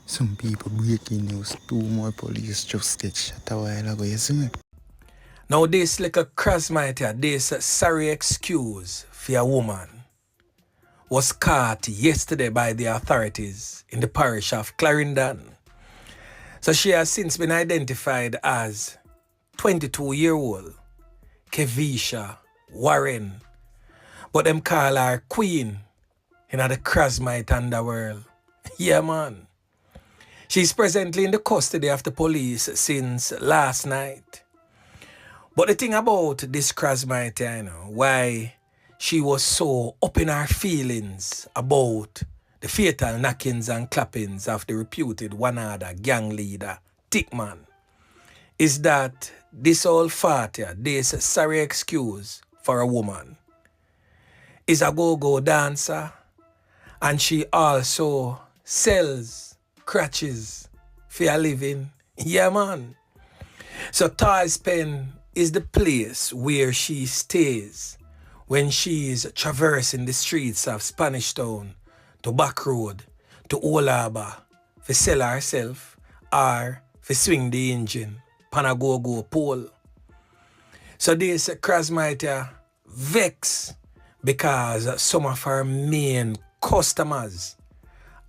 Some people breaking news, 2 more police just get shot a while ago, you see me? Now this little crossmite here, this sorry excuse for a woman was caught yesterday by the authorities in the parish of Clarendon. So she has since been identified as 22-year-old Kevisha Warren, but them call her queen in the crossmite underworld. Yeah, man. She's presently in the custody of the police since last night. But the thing about this crossmite, you know, why she was so up in her feelings about the fatal knockings and clappings of the reputed one-other gang leader, Thickman, is that this old father, this sorry excuse for a woman, is a go-go dancer, and she also sells crutches for a living. Yeah, man. So Pen is the place where she stays when she is traversing the streets of Spanish Town to Back Road to Old Harbour for sell herself or for swing the engine pan a go-go pole. So this crossmite vex because some of her main customers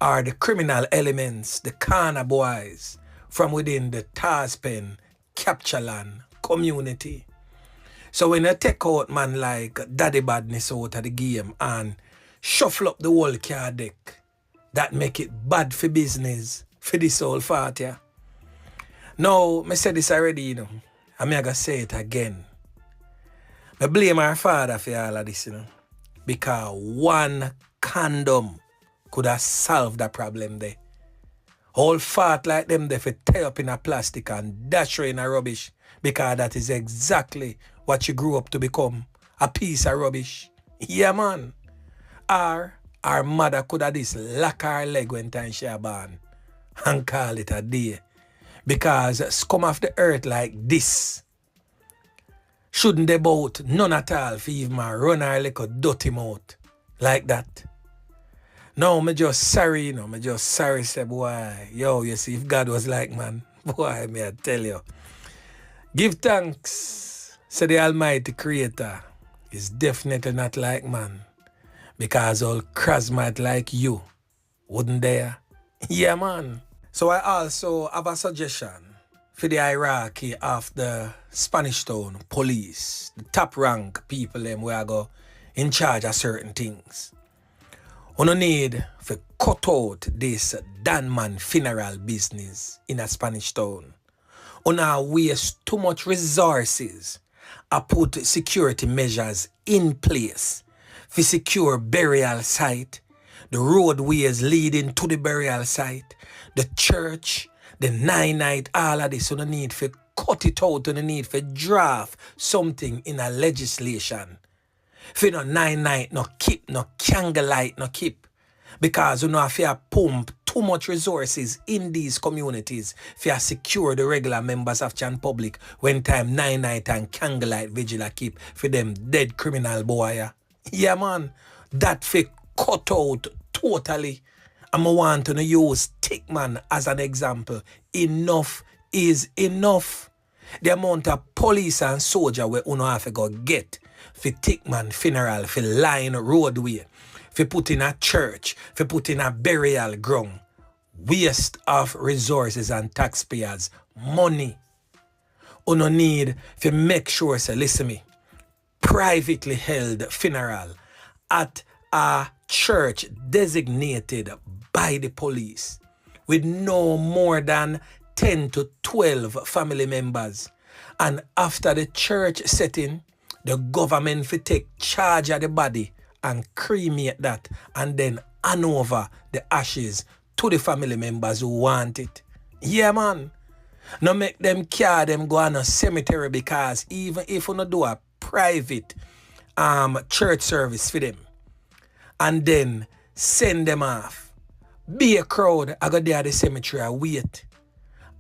are the criminal elements, the corner boys from within the Pen Captureland community. So when you take out man like Daddy Badness out of the game and shuffle up the whole card deck, that make it bad for business for this old fat, yeah. Now, I said this already, you know, and I'm going to say it again. I blame our father for all of this, you know, because one condom could have solved the problem there. All fat like them, they tie up in a plastic and dash her in a rubbish, because that is exactly what you grew up to become, a piece of rubbish. Yeah, man. Or our mother could have this lock her leg when time she was born and call it a day. Because scum of the earth like this shouldn't they bout none at all for even run her little dirty mouth like that. No, me just sorry, you know, me just sorry, say, boy, yo, you see, if God was like, man, boy, may I tell you. Give thanks, say the Almighty Creator is definitely not like man, because all crossmite like you wouldn't dare. Yeah, man. So I also have a suggestion for the hierarchy of the Spanish Town police, the top rank people them where I go in charge of certain things. We don't need to cut out this Danman funeral business in a Spanish Town. We don't waste too much resources to put security measures in place for secure burial site, the roadways leading to the burial site, the church, the night, all of this. We don't need to cut it out. We don't need to draft something in a legislation. For no night, no keep, no candlelight, no keep. Because you know if you pump too much resources in these communities for secure the regular members of Chan Public when time night and candlelight vigil keep for them dead criminal boy. Yeah, man. That for cut out totally. I want to use Thickman as an example. Enough is enough. The amount of police and soldier we uno have to go get for Thickman funeral, for line roadway, for put in a church, for put in a burial ground. Waste of resources and taxpayers' money. Uno need to make sure, say, listen me, privately held funeral at a church designated by the police with no more than 10 to 12 family members. And after the church setting, the government will take charge of the body and cremate that and then hand over the ashes to the family members who want it. Yeah, man. No make them carry them go on a cemetery, because even if you not do a private church service for them and then send them off, be a crowd, I go there at the cemetery and wait.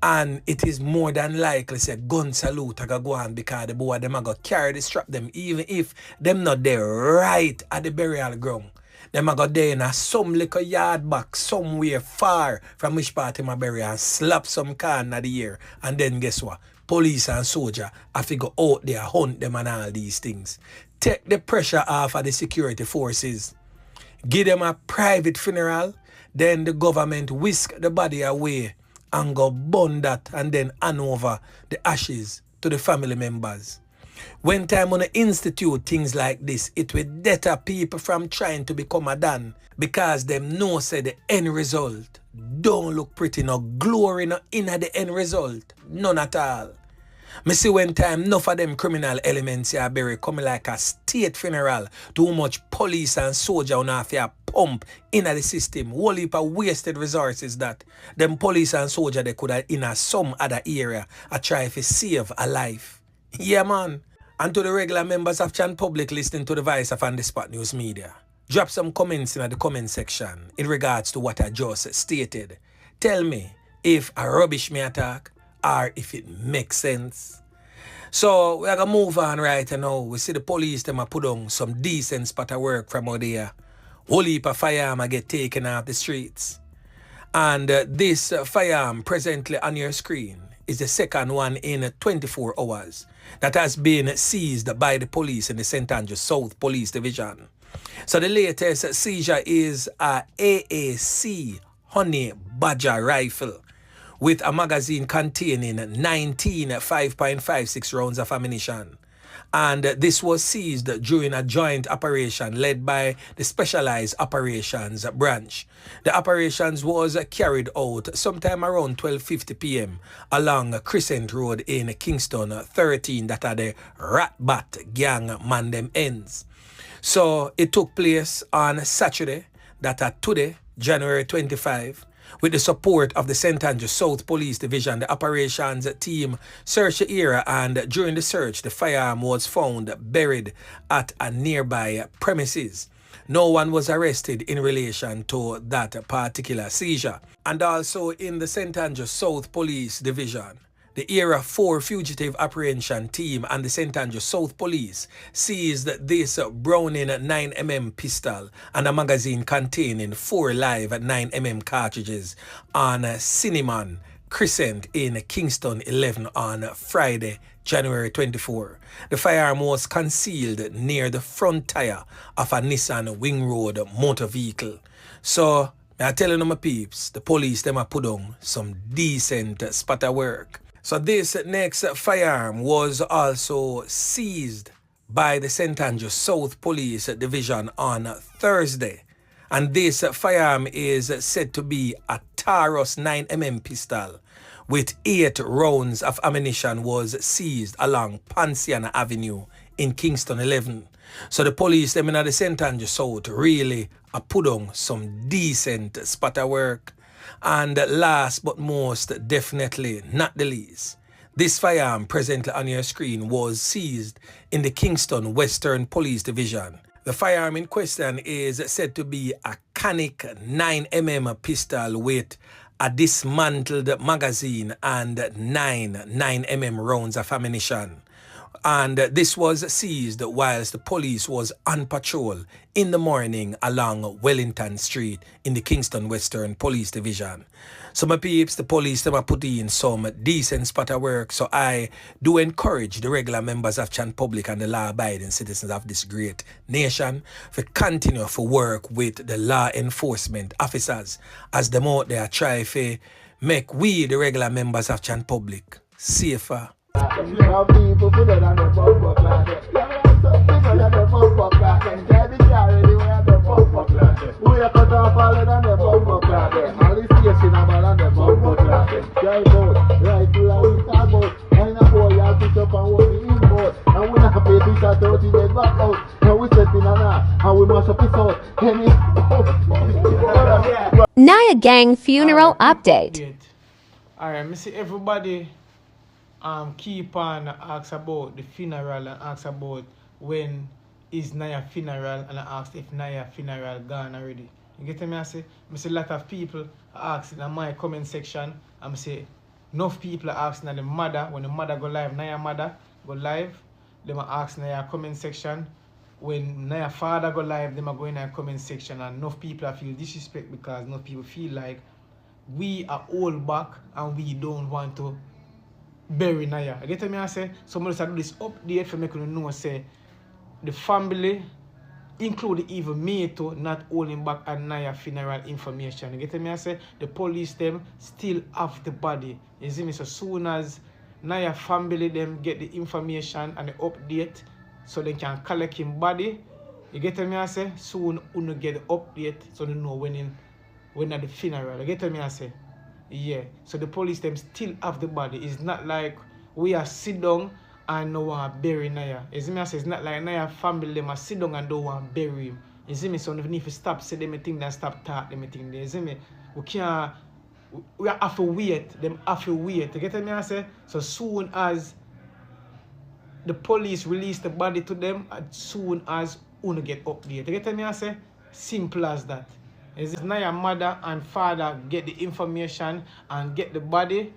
And it is more than likely, say, gun salute, I go on, because the boy them I go carry the strap them, even if them not there right at the burial ground. Them a go there in a some little yard back somewhere far from which part him a bury and slap some can of the air. And then guess what? Police and soldier have to go out there, hunt them and all these things. Take the pressure off of the security forces. Give them a private funeral. Then the government whisk the body away and go burn that and then hand over the ashes to the family members. When time on institute things like this, it will deter people from trying to become a Dan because them know say the end result don't look pretty, no glory no in the end result, none at all. Me see when time enough of them criminal elements here bury coming like a state funeral. Too much police and soldier on have to pump in the system. Whole heap of wasted resources that them police and soldier they could have in some other area a try to save a life. Yeah man. And to the regular members of Chan Public listening to the voice of On The Spot News Media, drop some comments in the comment section in regards to what I just stated. Tell me if a rubbish me attack or if it makes sense. So we're gonna move on right now. We see the police them a put on some decent spot of work from out there. Whole heap of firearm get taken off the streets. And this firearm presently on your screen is the second one in 24 hours that has been seized by the police in the St. Andrews South Police Division. So the latest seizure is a AAC Honey Badger rifle with a magazine containing 19 5.56 rounds of ammunition. And this was seized during a joint operation led by the Specialized Operations Branch. The operations was carried out sometime around 12:50 p.m. along Crescent Road in Kingston 13, that are the Ratbat gang man them ends. So it took place on Saturday, that are today, January 25, with the support of the St. Andrews South Police Division. The operations team searched the area, and during the search, the firearm was found buried at a nearby premises. No one was arrested in relation to that particular seizure. And also in the St. Andrews South Police Division, the Area 4 Fugitive Apprehension Team and the St. Andrews South Police seized this Browning 9mm pistol and a magazine containing 4 live 9mm cartridges on Cinnamon Crescent in Kingston 11 on Friday, January 24. The firearm was concealed near the front tire of a Nissan Wing Road motor vehicle. So, I'm telling you my peeps, the police them a put on some decent spot of work. So this next firearm was also seized by the St. Andrews South Police Division on Thursday. And this firearm is said to be a Taurus 9mm pistol with 8 rounds of ammunition was seized along Ponciana Avenue in Kingston 11. So the police them in the St. Andrews South really put on some decent spot of work. And last but most definitely not the least, this firearm presently on your screen was seized in the Kingston Western Police Division. The firearm in question is said to be a Canic 9mm pistol with a dismantled magazine and 9mm rounds of ammunition. And this was seized whilst the police was on patrol in the morning along Wellington Street in the Kingston Western Police Division. So my peeps, the police them are put in some decent spot of work. So I do encourage the regular members of Chan Public and the law-abiding citizens of this great nation to continue to work with the law enforcement officers as them out there try to make we, the regular members of Chan Public, safer. Naya Gang funeral update. Alright, I see everybody keep on ask about the funeral and ask about when is Naya funeral, and I asked if Naya funeral gone already. You get me? I say a lot of people ask in my comment section. I say enough people are asking the mother when the mother go live, Naya mother go live. They are asking in your comment section when Naya father go live, them are going in the comment section and enough people feel disrespect because enough people feel like we are all back and we don't want to bury Naya. You get me? I say somebody do this update for making you know say the family, including even me too, not holding back on Naya funeral information. You get me? I say the police them still have the body. You see me? So soon as Naya family them get the information and the update, so they can collect him body. You get me? I say soon you get the update, so they know when at the funeral. You get me? I say. Yeah, so the police them still have the body. It's not like we are sit down and no one bury Naya. You see me? I say it's not like Naya family them are sit down and don't want bury him. You see me? So if you stop say them think and stop talk them think. You see me? We can't. We have to wait. Them have to wait. You get me? I say so soon as the police release the body to them, as soon as uno get updated. You get me? I say simple as that. Is now your mother and father get the information and get the body,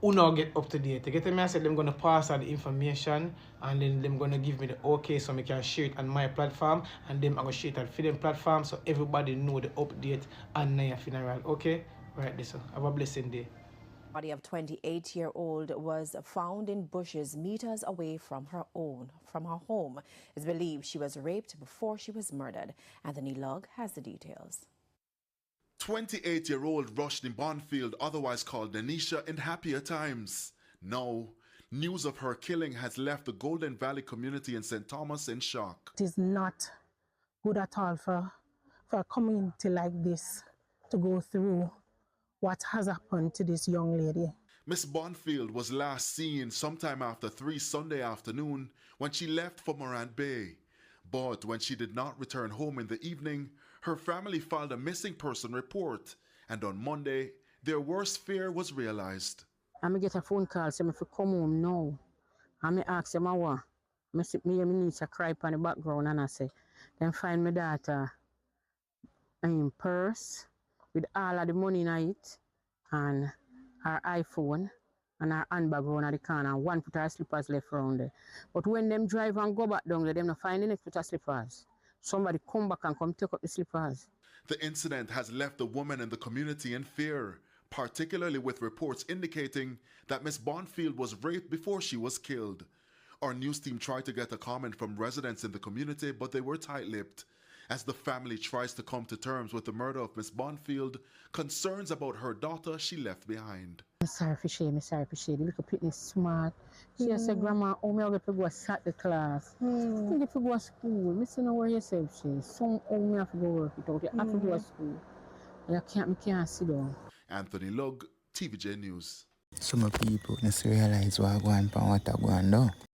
uno get up to date. You get me? I said them gonna pass out the information and then them gonna give me the okay so I can share it on my platform and then I'm gonna share it on Freedom platform so everybody know the update on Naya funeral. Okay? Right this. Have a blessing day. Body of 28-year-old was found in bushes meters away from her home. It's believed she was raped before she was murdered. Anthony Lugg has the details. 28-year-old Rushdie Bonfield, otherwise called Denisha, in happier times. Now, news of her killing has left the Golden Valley community in St. Thomas in shock. It is not good at all for a community like this to go through what has happened to this young lady. Miss Bonfield was last seen sometime after 3 Sunday afternoon when she left for Morant Bay. But when she did not return home in the evening, her family filed a missing person report, and on Monday, their worst fear was realized. I get a phone call saying if I come home now, I ask them what. I see me need to cry on the background and I say, then find my daughter in purse with all of the money in it and her iPhone and her handbag around the corner and one put her slippers left around there. But when them drive and go back down there, them not find the next put her slippers. Somebody come back and come take up the slippers. The incident has left the woman and the community in fear, particularly with reports indicating that Miss Bonfield was raped before she was killed. Our news team tried to get a comment from residents in the community, but they were tight-lipped. As the family tries to come to terms with the murder of Miss Bonfield, concerns about her daughter she left behind. I'm sorry for shame, I'm sorry for shame. The little pitney smart. She said, Grandma, how me have to go start the class? I have to go to school. I say, no worry yourself, she. Some how me have to go work it out. You have to go to school. You can't sit down. Anthony Lugg, TVJ News. Some people don't realize what going on, what going on.